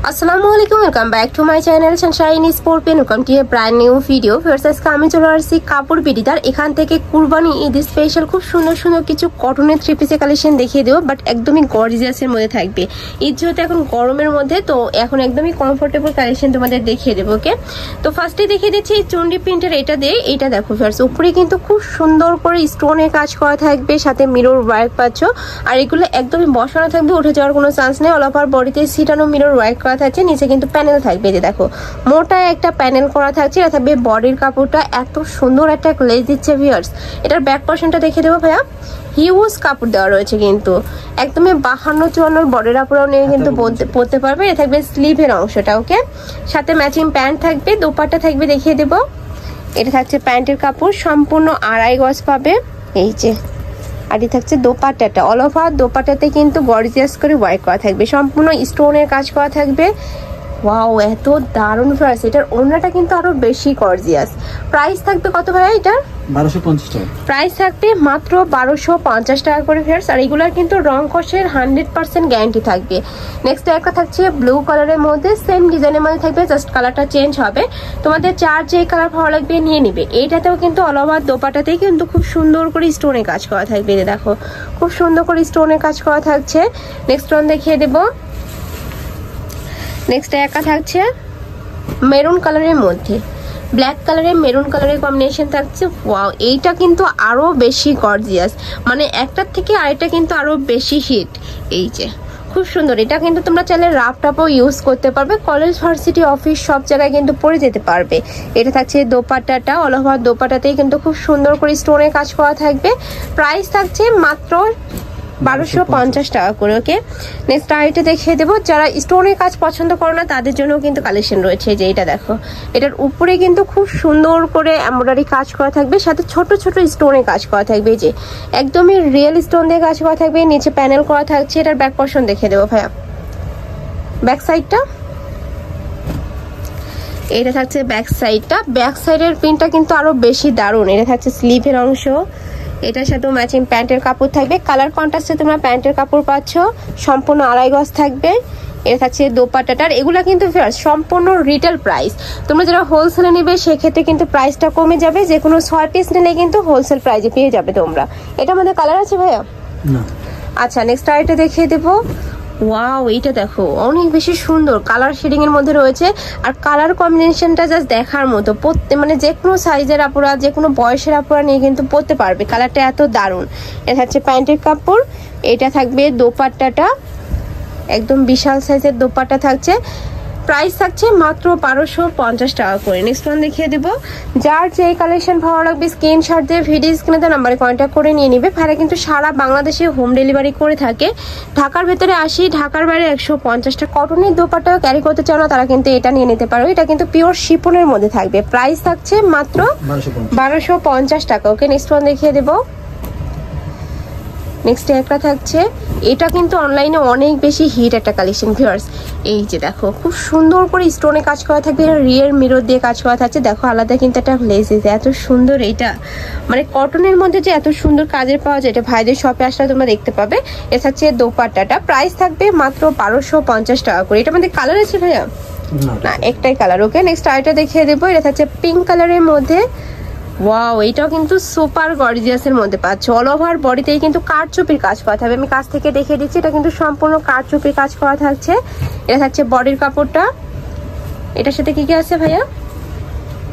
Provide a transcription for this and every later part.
আসসালামু আলাইকুম, welcome back to my channel Sunshine Sport Pen. Welcome to a brand new video. First আজকে আমি চলে আসছি কাপড় বিডিদার। এখান থেকে কুরবানি ঈদ স্পেশাল খুব সুন্দর সুন্দর কিছু কটনের থ্রি পিসের কালেকশন দেখিয়ে দেবো, বাট একদমই গর্জিয়াসের মধ্যে থাকবে। ঈদ যেহেতু এখন গরমের মধ্যে, তো এখন একদমই কমফোর্টেবল কালেকশন তোমাদের দেখিয়ে দেবো। ওকে, তো ফার্স্টে দেখিয়ে দিচ্ছি এই চন্ডি প্রিন্টের এটা দিয়ে। এটা দেখো ফার্স্ট, উপরে কিন্তু খুব সুন্দর করে স্টোনের কাজ করা থাকবে, সাথে মিরর ওয়ার্ক পাচ্ছ। আর এগুলো একদমই বসানো থাকবে, উঠে যাওয়ার কোনো চান্স নেই। অল ওভার বডিতে সিটানো মিরর ওয়ার্ক করা থাকছে, নিচে কিন্তু প্যানেল থাকবে। যে দেখো মোটা একটা প্যানেল করা থাকছে, এটা থাকবে বডির কাপড়টা। এত সুন্দর একটা লেস দিচ্ছে ভিউয়ার্স। এটার ব্যাক পোর্শনটা দেখে দেবো ভাইয়া, হিউজ কাপড় দেওয়া রয়েছে, কিন্তু একদমই 52-54 বডির কাপড়ও নিয়ে কিন্তু পরতে পারবে। এটা থাকবে স্লিভের অংশটা। ওকে, সাথে ম্যাচিং প্যান্ট থাকবে, দোপাট্টা থাকবে দেখিয়ে দেবো। এটা থাকছে প্যান্টের কাপড়, সম্পূর্ণ 2.5 গজ পাবে। এই যে আর এই থাকছে দোপাট্টাটা। অল ওভার দোপাট্টাতে কিন্তু গর্জিয়াস করে ওয়ার্ক করা থাকবে, সম্পূর্ণ স্টোনের কাজ করা থাকবে। ওয়াও, এত দারুণ ফ্রাস। এটার ওড়নাটা কিন্তু আরো বেশি গর্জিয়াস। প্রাইস থাকবে কত ভাইয়া? এটা 1250 টাকা প্রাইস থাকবে, মাত্র 1250 টাকা করে ফ্রেন্ডস। আর এগুলার কিন্তু রং কষের 100% গ্যারান্টি থাকবে। নেক্সট একটা থাকছে ব্লু কালারের মধ্যে, সেম ডিজাইনের মধ্যে থাকবে, জাস্ট কালারটা চেঞ্জ হবে। তোমাদের যার যে কালার ভালো লাগবে নিয়ে নিবে। এইটাতেও কিন্তু অল ওভার দোপাটাতেই কিন্তু খুব সুন্দর করে স্টোনের কাজ করা থাকবে। দেখো খুব সুন্দর করে স্টোনের কাজ করা থাকছে। নেক্সট ওয়ান দেখিয়ে দেবো। নেক্সট একটা থাকছে মেরুন কালারের মধ্যে, ব্ল্যাক কালারের মেরুন কালারের কম্বিনেশন থাকছে। ওয়াও, এইটা কিন্তু আরো বেশি গর্জিয়াস, মানে একটার থেকে আরেকটা কিন্তু আরো বেশি হিট। এই যে খুব সুন্দর। এটা কিন্তু তোমরা চাইলে রাফ টাপও ইউজ করতে পারবে, কলেজ ভার্সিটি অফিস সব জায়গায় কিন্তু পরে যেতে পারবে। এটা থাকছে দোপাট্টাটা। অল ওভার দোপাট্টাতেই কিন্তু খুব সুন্দর করে স্টোনের কাজ করা থাকবে। প্রাইস থাকছে মাত্র 1250 টাকা করে। ওকে, নেক্সট আইটা দেখিয়ে দেবো। যারা স্টোনের কাজ পছন্দ করো না তাদের জন্য কিন্তু কালেকশন রয়েছে। যে এটা দেখো, এটার উপরে কিন্তু খুব সুন্দর করে এমব্রয়ডারি কাজ করা থাকবে, সাথে ছোট ছোট স্টোনের কাজ করা থাকবে। যে একদমই রিয়েল স্টোন দিয়ে কাজ করা থাকবে, নিচে প্যানেল করা থাকছে। এটার ব্যাক পোর্শন দেখে দেবো ভাইয়া, ব্যাক সাইডটা। এটা থাকছে ব্যাক সাইডটা। ব্যাক সাইডের প্রিন্টটা কিন্তু আরো বেশি দারুণ। এটা থাকছে স্লিভের অংশ, এটার সাথে ম্যাচিং প্যান্টের কাপড় থাকবে। কালার কন্ট্রাস্টে তোমরা প্যান্টের কাপড় পাচ্ছ, সম্পূর্ণ 2.5 গজ থাকবে। এটা থাকছে দোপাট্টাটার। এগুলা কিন্তু সম্পূর্ণ রিটেল প্রাইস। তোমরা যারা হোলসেলে নেবে সেক্ষেত্রে কিন্তু প্রাইসটা কমে যাবে। যে কোনো 6 পিস নিলে কিন্তু হোলসেল প্রাইসে পেয়ে যাবে তোমরা। এটার মধ্যে কালার আছে ভাইয়া? না। আচ্ছা, নেক্সট আইটা দেখিয়ে দেবো। ওয়াও, এইটা দেখো অনেক বেশি সুন্দর কালার শেডিং এর মধ্যে রয়েছে। আর কালার কম্বিনেশনটা জাস্ট দেখার মতো। মানে যে কোনো সাইজের আপুরা, যে কোনো বয়সের আপুরা নিয়ে কিন্তু পরতে পারবে। কালারটা এত দারুণ। এটা হচ্ছে প্যান্টের কাপড়, এটা থাকবে দোপাট্টাটা, একদম বিশাল সাইজের দোপাট্টা থাকছে। প্রাইস থাকছে মাত্র 1250 টাকা করে। নেক্সট ওয়ান দেখিয়ে দেবো। যার যে কালেকশন ভালো লাগবে স্ক্রিনশট দিয়ে ভিডিও স্ক্রিনে নাম্বারে কন্ট্যাক্ট করে নিয়ে নিবে। ভাইরা কিন্তু সারা বাংলাদেশে হোম ডেলিভারি করে থাকে। ঢাকার ভেতরে 80, ঢাকার বাইরে 150 টাকা। কটনের দোপাট্টাও ক্যারি করতে চাও না তারা কিন্তু এটা নিয়ে নিতে পারো। এটা কিন্তু পিওর শিপনের মধ্যে থাকবে। প্রাইস থাকছে মাত্র 1250 টাকা। ওকে, নেক্সট ওয়ান দেখিয়ে দেবো। নেক্সট একটা থাকছে, এটা কিন্তু অনলাইনে অনেক বেশি হিট একটা কালেকশন ভিউয়ার্স। এই যে দেখো খুব সুন্দর করে স্টোনে কাজ করা থাকবে, রিয়ের মিরর দিয়ে কাজ করা থাকছে। দেখো আলাদা কিন্তু একটা লেস দিতে, এত সুন্দর। এইটা মানে কটনের মধ্যে যে এত সুন্দর কাজের পাওয়া যায়, এটা ভাইদের শপে আসলে তোমরা দেখতে পাবে। এটা হচ্ছে দোপাট্টাটা। প্রাইস থাকবে মাত্র 1250 টাকা করে। এটার মধ্যে কালার আছে ভাইয়া? না, একটাই কালার। ওকে, নেক্সট আইটা দেখিয়ে দেবো। এটা থাকছে পিঙ্ক কালারের মধ্যে। ওয়াও, এটাও কিন্তু সুপার গর্জিয়াসের মধ্যে পাচ্ছ। অল ওভার বডিতেই কিন্তু কারচুপির কাজ করা থাকবে। আমি কাছ থেকে দেখিয়ে দিচ্ছি, এটা কিন্তু সম্পূর্ণ কারচুপির কাজ করা থাকছে। এটা থাকছে বডির কাপড়টা। এটার সাথে কি কি আছে ভাইয়া?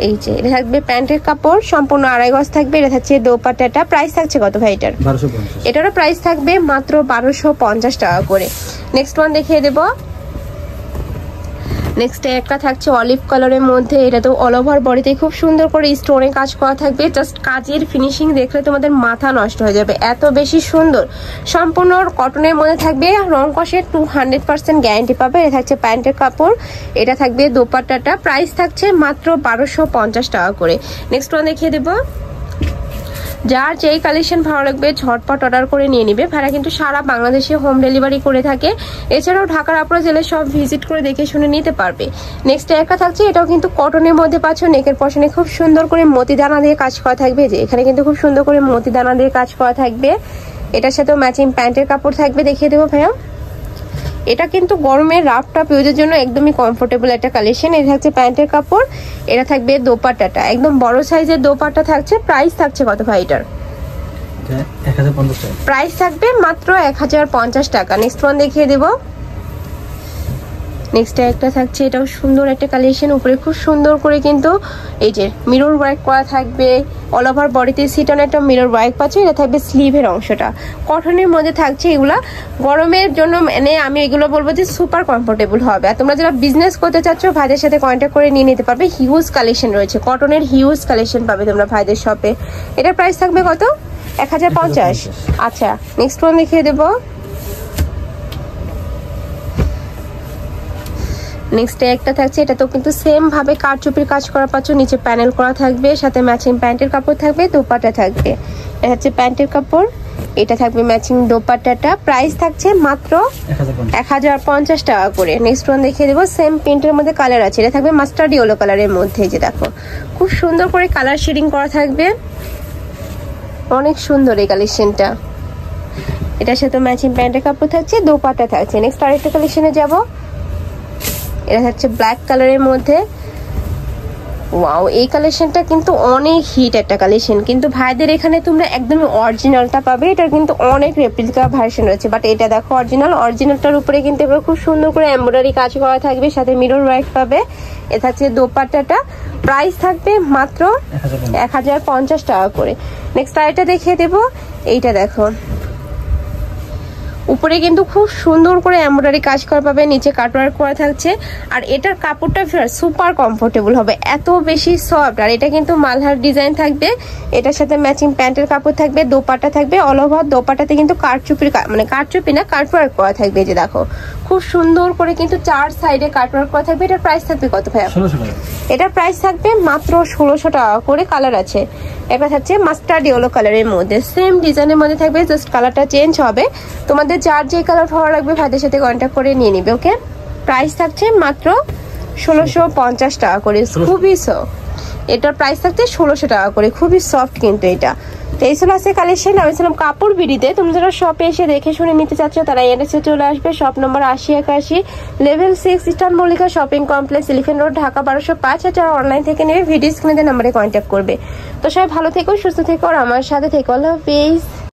এই যে এটা থাকবে প্যান্টের কাপড়, সম্পূর্ণ 2.5 গজ থাকবে। এটা থাকছে দোপাট্টাটা। প্রাইস থাকছে কত ভাই এটার? 1250। এটারও প্রাইস থাকবে মাত্র 1250 টাকা করে। নেক্সট ওয়ান দেখিয়ে দেবো। নেক্সট একটা থাকছে অলিভ কালারের মধ্যে। এটা তো অল ওভার বডিতে খুব সুন্দর করে স্টোনে কাজ করা থাকবে। জাস্ট কাজের ফিনিশিং দেখলে তোমাদের মাথা নষ্ট হয়ে যাবে, এত বেশি সুন্দর। সম্পূর্ণ কটনের মধ্যে থাকবে, রং কষের 200% গ্যারান্টি পাবে। এটা থাকছে প্যান্টের কাপড়, এটা থাকবে দোপাট্টাটা। প্রাইস থাকছে মাত্র 1250 টাকা করে। নেক্সট ওয়ান দেখিয়ে দেবো। যার যেই কালেকশন ভালো লাগবে ঝটপট অর্ডার করে নিয়ে নিবে। ভাড়া কিন্তু সারা বাংলাদেশে হোম ডেলিভারি করে থাকে। এছাড়াও ঢাকার আপনারা জেলে সব ভিজিট করে দেখে শুনে নিতে পারবে। নেক্সট একটা থাকছে, এটাও কিন্তু কটনের মধ্যে পাচ্ছ। নেকের পশনে খুব সুন্দর করে মতি দানা দিয়ে কাজ করা থাকবে। যে এখানে কিন্তু খুব সুন্দর করে মতি দানা দিয়ে কাজ করা থাকবে। এটার সাথেও ম্যাচিং প্যান্টের কাপড় থাকবে, দেখিয়ে দেবো ভাইয়া। এটা কিন্তু গরমের রাফ টাপ ইউজের জন্য একদমই কমফোর্টেবল একটা কালেকশন। এটা থাকছে প্যান্টের কাপড়, এটা থাকবে দোপাট্টাটা, একদম বড় সাইজের দোপাট্টা থাকছে। প্রাইস থাকছে কত ভাই এটার? 1050 টাকা প্রাইস থাকবে মাত্র 1050 টাকা। নেক্সট ওয়ান দেখিয়ে দেব। নেক্সট একটা থাকছে, এটাও সুন্দর একটা কালেকশন। উপরে খুব সুন্দর করে কিন্তু এই যে মিরর ওয়ার্ক করা থাকবে, অল ওভার বডিতে সিটন একটা মিরর ওয়ার্ক পাচ্ছে। এটা থাকবে স্লিভের অংশটা, কটনের মধ্যে থাকছে। এগুলা গরমের জন্য মানে আমি এগুলো বলবো যে সুপার কমফোর্টেবল হবে। আর তোমরা যারা বিজনেস করতে চাচ্ছ ভাইদের সাথে কন্ট্যাক্ট করে নিয়ে নিতে পারবে। হিউজ কালেকশন রয়েছে, কটনের হিউজ কালেকশন পাবে তোমরা ভাইদের শপে। এটার প্রাইস থাকবে কত? 1050। আচ্ছা, নেক্সট ওয়ান দেখিয়ে দেবো। নেক্সট একটা থাকছে, এটা তো কিন্তু সেম ভাবে কারচুপির কাজ করা পাচ্ছ, নিচে প্যানেল করা থাকবে, সাথে ম্যাচিং প্যান্টের কাপড় থাকবে, দোপাট্টা থাকবে। এটা হচ্ছে প্যান্টের কাপড়, এটা থাকবে ম্যাচিং দোপাট্টাটা। প্রাইস থাকছে মাত্র 1050 টাকা করে। নেক্সট ওয়ান দেখিয়ে দেবো, সেম প্রিন্টের মধ্যে কালার আছে। এটা থাকবে মাস্টার্ড ইয়েলো কালারের মধ্যে, যে দেখো খুব সুন্দর করে কালার শেডিং করা থাকবে, অনেক সুন্দর এই কালেকশনটা। এটার সাথে ম্যাচিং প্যান্টের কাপড় থাকছে, দোপাট্টা থাকছে। নেক্সট আরেকটা কালেকশনে যাব, এটা হচ্ছে ব্ল্যাক কালারের মধ্যে। ওয়াও, এই কালেকশনটা কিন্তু অনেক হিট একটা কালেকশন, কিন্তু ভাইদের এখানে তোমরা একদমই অরিজিনালটা পাবে। এটার কিন্তু অনেক রেপ্লিকা ভার্সন রয়েছে, বাট এটা দেখো অরিজিনালটার উপরে কিন্তু এবার খুব সুন্দর করে এমব্রয়ডারি কাজ করা থাকবে, সাথে মিরর ওয়ার্ক পাবে। এটা হচ্ছে দোপাট্টাটা, প্রাইস থাকবে মাত্র 1050 টাকা করে। নেক্সট আরেকটা দেখিয়ে দেবো, এইটা দেখো উপরে কিন্তু খুব সুন্দর করে এমব্রয়ডারি কাজ করা পাবে, নিচে কাটওয়ার্ক করা থাকছে। আর এটার কাপড়টা সুপার কমফোর্টেবল হবে, এত বেশি সফট। আর এটা কিন্তু মালহার ডিজাইন থাকবে, এটার সাথে ম্যাচিং প্যান্টের কাপড় থাকবে, দোপাট্টা থাকবে। অল ওভার দোপাট্টাতে কিন্তু কারচুপির মানে কারচুপি না, কাটওয়ার্ক করা থাকবে। যে দেখো খুব সুন্দর করে কিন্তু চার সাইডে কাটওয়ার্ক করা থাকবে। এটার প্রাইস থাকবে কত ভাইয়া? 1600 টাকা। এটার প্রাইস থাকবে মাত্র 1600 টাকা করে। কালার আছে, এটা থাকছে মাস্টার্ড ইয়েলো কালারের মধ্যে, সেম ডিজাইনের মধ্যে থাকবে, জাস্ট কালারটা চেঞ্জ হবে। তোমাদের যার যে কালার ভালো লাগবে ভাইদের সাথে কন্ট্যাক্ট করে নিয়ে নিবে। ওকে, প্রাইস থাকছে মাত্র 1650 টাকা করে। খুবই সফট, এটার প্রাইস থাকছে 1600 টাকা করে, খুবই সফট কিন্তু এটা। তো এই ছিল আছে কালেকশন। আমি ছিলাম কাপড় বিড়িতে। তুমি যারা শপে এসে দেখে শুনে নিতে চাচ্ছ তারা এড্রেসে চলে আসবে, shop number 8081 level 6 eastern Mallika shopping complex, elephant road, Dhaka 1205। আর যারা অনলাইন থেকে নেবে ভিডিও স্ক্রিনে নাম্বারে কন্ট্যাক্ট করবে। তো সবাই ভালো থেকো, সুস্থ থেকো, আর আমার সাথে থেকো। আল্লাহ হাফেজ।